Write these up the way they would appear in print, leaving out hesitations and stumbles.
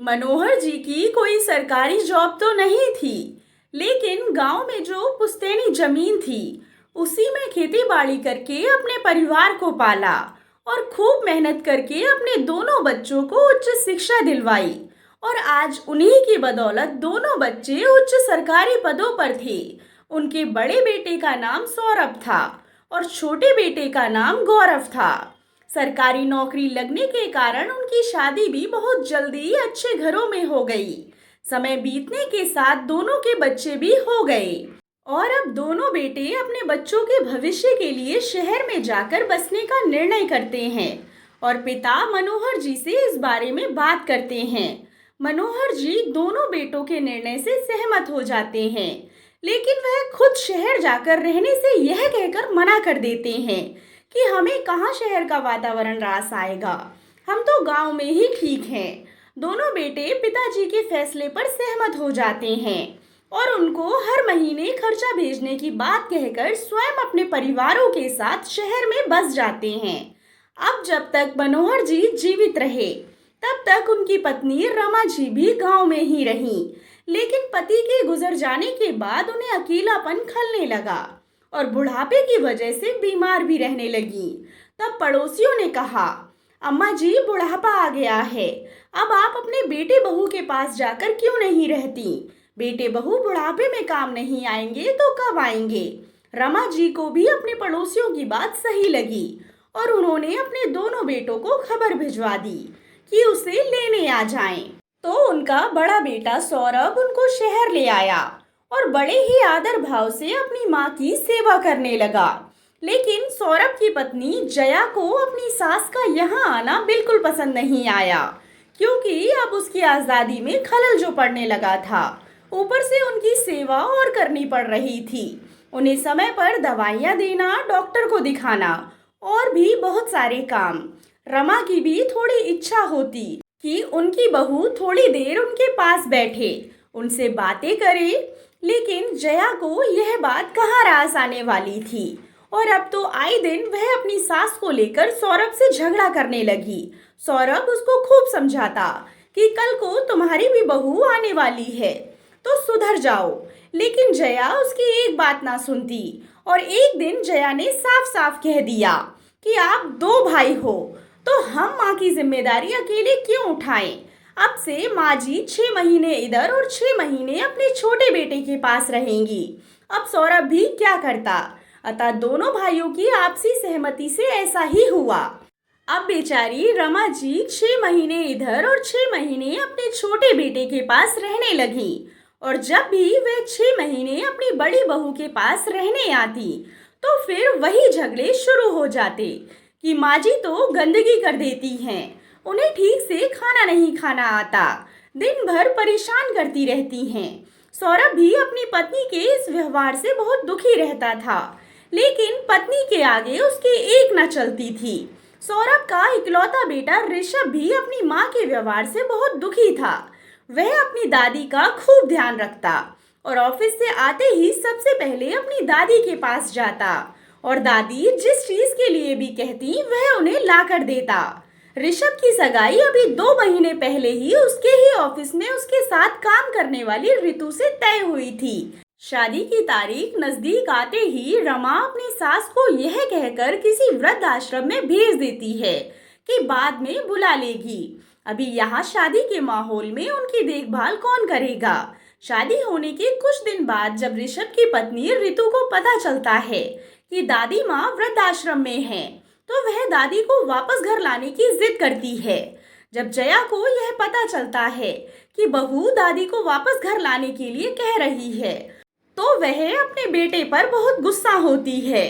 मनोहर जी की कोई सरकारी जॉब तो नहीं थी, लेकिन गांव में जो पुश्तैनी जमीन थी, उसी में खेती बाड़ी करके अपने परिवार को पाला और खूब मेहनत करके अपने दोनों बच्चों को उच्च शिक्षा दिलवाई। और आज उन्हीं की बदौलत दोनों बच्चे उच्च सरकारी पदों पर थे। उनके बड़े बेटे का नाम सौरभ था और छोटे बेटे का नाम गौरव था। सरकारी नौकरी लगने के कारण उनकी शादी भी बहुत जल्दी अच्छे घरों में हो गई। समय बीतने के साथ दोनों के बच्चे भी हो गए और अब दोनों बेटे अपने बच्चों के भविष्य के लिए शहर में जाकर बसने का निर्णय करते हैं और पिता मनोहर जी से इस बारे में बात करते हैं। मनोहर जी दोनों बेटों के निर्णय से सहमत हो जाते हैं, लेकिन वह खुद शहर जाकर रहने से यह कहकर मना कर देते हैं कि हमें कहाँ शहर का वातावरण रास आएगा, हम तो गांव में ही ठीक हैं। दोनों बेटे पिताजी के फैसले पर सहमत हो जाते हैं और उनको हर महीने खर्चा भेजने की बात कहकर स्वयं अपने परिवारों के साथ शहर में बस जाते हैं। अब जब तक मनोहर जी जीवित रहे, तब तक उनकी पत्नी रमा जी भी गांव में ही रहीं, लेकिन पति के गुजर जाने के बाद उन्हें अकेलापन खलने लगा और बुढ़ापे की वजह से बीमार भी रहने लगी। तब पड़ोसियों ने कहा, अम्मा जी बुढ़ापा आ गया है, अब आप अपने बेटे बहू के पास जाकर क्यों नहीं रहती? बेटे बहू बुढ़ापे में काम नहीं आएंगे तो कब आएंगे? रमा जी को भी अपने पड़ोसियों की बात सही लगी और उन्होंने अपने दोनों बेटों को खबर भिजवा दी कि उसे लेने आ जाएं। तो उनका बड़ा बेटा सौरभ उनको शहर ले आया और बड़े ही आदर भाव से अपनी माँ की सेवा करने लगा। लेकिन सौरभ की पत्नी जया को अपनी सास का यहाँ आना बिल्कुल पसंद नहीं आया, क्योंकि अब उसकी आज़ादी में खलल जो पड़ने लगा था। ऊपर से उनकी सेवा और करनी पड़ रही थी, उन्हें समय पर दवाइयाँ देना, डॉक्टर को दिखाना और भी बहुत सारे काम। रमा की भी थोड़ी इच्छा होती कि उनकी बहू थोड़ी देर उनके पास बैठे, उनसे बातें करे, लेकिन जया को यह बात कहाँ रास आने वाली थी और अब तो आए दिन वह अपनी सास को लेकर सौरभ से झगड़ा करने लगी। सौरभ उसको खूब समझाता कि कल को तुम्हारी भी बहू आने वाली है तो सुधर जाओ, लेकिन जया उसकी एक बात ना सुनती और एक दिन जया ने साफ साफ कह दिया कि आप दो भाई हो तो हम माँ की जिम्मेदारी अकेले क्यों उठाएं? अब से माँ जी 6 महीने इधर और 6 महीने अपने छोटे बेटे के पास रहेंगी। अब सौरभ भी क्या करता, अतः दोनों भाइयों की आपसी सहमति से ऐसा ही हुआ। अब बेचारी रमा जी 6 महीने इधर और 6 महीने अपने छोटे बेटे के पास रहने लगी और जब भी वे 6 महीने अपनी बड़ी बहू के पास रहने आती तो फिर वही झगड़े शुरू हो जाते कि माँ जी तो गंदगी कर देती हैं, उन्हें ठीक से खाना नहीं खाना आता, दिन भर परेशान करती रहती हैं। सौरभ भी अपनी पत्नी के इस व्यवहार से बहुत दुखी रहता था, लेकिन पत्नी के आगे उसकी एक न चलती थी। सौरभ का इकलौता बेटा ऋषभ भी अपनी माँ के व्यवहार से बहुत दुखी था। वह अपनी दादी का खूब ध्यान रखता और ऑफिस से आते ही सबसे पहले अपनी दादी के पास जाता और दादी जिस चीज के लिए भी कहती वह उन्हें ला कर देता। ऋषभ की सगाई अभी 2 महीने पहले ही उसके ही ऑफिस में उसके साथ काम करने वाली ऋतु से तय हुई थी। शादी की तारीख नजदीक आते ही रमा अपनी सास को यह कहकर किसी वृद्ध आश्रम में भेज देती है कि बाद में बुला लेगी। अभी यहाँ शादी के माहौल में उनकी देखभाल कौन करेगा? शादी होने के कुछ दिन बाद जब ऋषभ की पत्नी ऋतु को पता चलता है कि दादी माँ वृद्ध आश्रम में है, तो वह दादी को वापस घर लाने की जिद करती है। जब जया को यह पता चलता है कि बहू दादी को वापस घर लाने के लिए कह रही है, तो वह अपने बेटे पर बहुत गुस्सा होती है।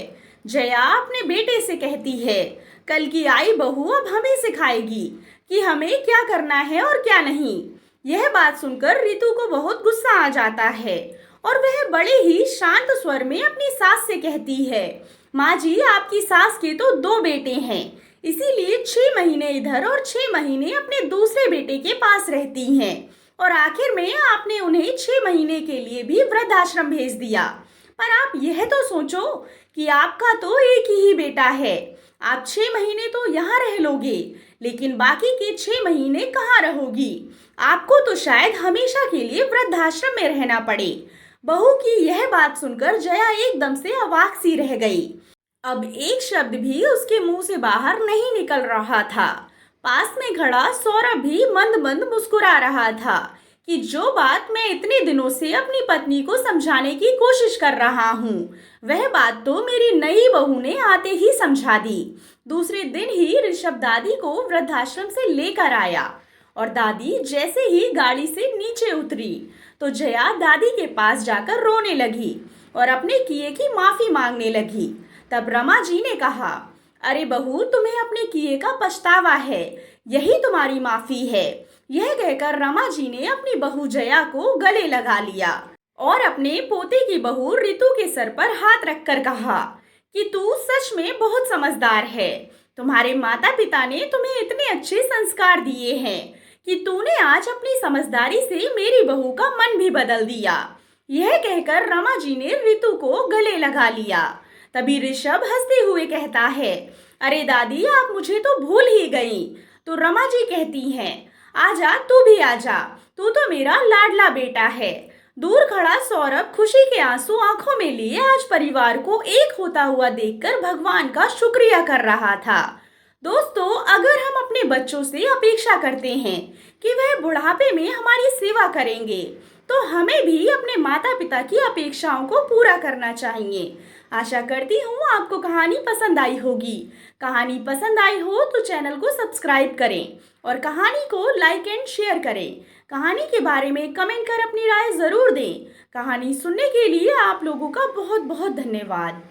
जया अपने बेटे से कहती है, कल की आई बहू अब हमें सिखाएगी कि हमें क्या करना है और क्या नहीं। यह बात सुनकर ऋतु को बहुत गुस्सा आ जाता है और वह बड़े ही शांत स्वर में अपनी सास से कहती है, माँ जी आपकी सास के तो 2 बेटे हैं, इसीलिए 6 महीने इधर और 6 महीने अपने दूसरे बेटे के पास रहती हैं और आखिर में आपने उन्हें 6 महीने के लिए भी वृद्धाश्रम भेज दिया। पर आप यह तो सोचो कि आपका तो एक ही बेटा है। आप 6 महीने तो यहाँ रह लोगे, लेकिन बाकी के 6 महीने कहाँ रहोगी? आपको तो शायद हमेशा के लिए वृद्धाश्रम में रहना पड़े। बहू की यह बात सुनकर जया एकदम से अवाक सी रह गई। अब एक शब्द भी उसके मुंह से बाहर नहीं निकल रहा था। पास में खड़ा सौरभ भी मंद मंद मुस्कुरा रहा था कि जो बात मैं इतने दिनों से अपनी पत्नी को समझाने की कोशिश कर रहा हूँ, वह बात तो मेरी नई बहू ने आते ही समझा दी। दूसरे दिन ही ऋषभ दादी को वृद्धाश्रम से लेकर आया और दादी जैसे ही गाड़ी से नीचे उतरी तो जया दादी के पास जाकर रोने लगी और अपने किए की माफी मांगने लगी। तब रमा जी ने कहा, अरे बहू, तुम्हें अपने किए का पछतावा है, यही तुम्हारी माफी है। यह कहकर रमा जी ने अपनी बहू जया को गले लगा लिया और अपने पोते की बहू रितु के सर पर हाथ रखकर कहा कि तू सच में बहुत समझदार है। तुम्हारे माता पिता ने तुम्हें इतने अच्छे संस्कार दिए हैं कि तूने आज अपनी समझदारी से मेरी बहू का मन भी बदल दिया। यह कहकर रमा जी ने रितु को गले लगा लिया। तभी ऋषभ हंसते हुए कहता है, अरे दादी, आप मुझे तो भूल ही गई। तो रमा जी कहती हैं, आजा, तू भी आजा, तू तो मेरा लाडला बेटा है। दूर खड़ा सौरभ खुशी के आंसू आंखों में लिए आज परिवार को एक होता हुआ देखकर भगवान का शुक्रिया कर रहा था। दोस्तों, अगर हम अपने बच्चों से अपेक्षा करते हैं कि वह बुढ़ापे में हमारी सेवा करेंगे, तो हमें भी अपने माता पिता की अपेक्षाओं को पूरा करना चाहिए। आशा करती हूँ आपको कहानी पसंद आई होगी। कहानी पसंद आई हो तो चैनल को सब्सक्राइब करें और कहानी को लाइक एंड शेयर करें। कहानी के बारे में कमेंट कर अपनी राय ज़रूर दें। कहानी सुनने के लिए आप लोगों का बहुत बहुत धन्यवाद।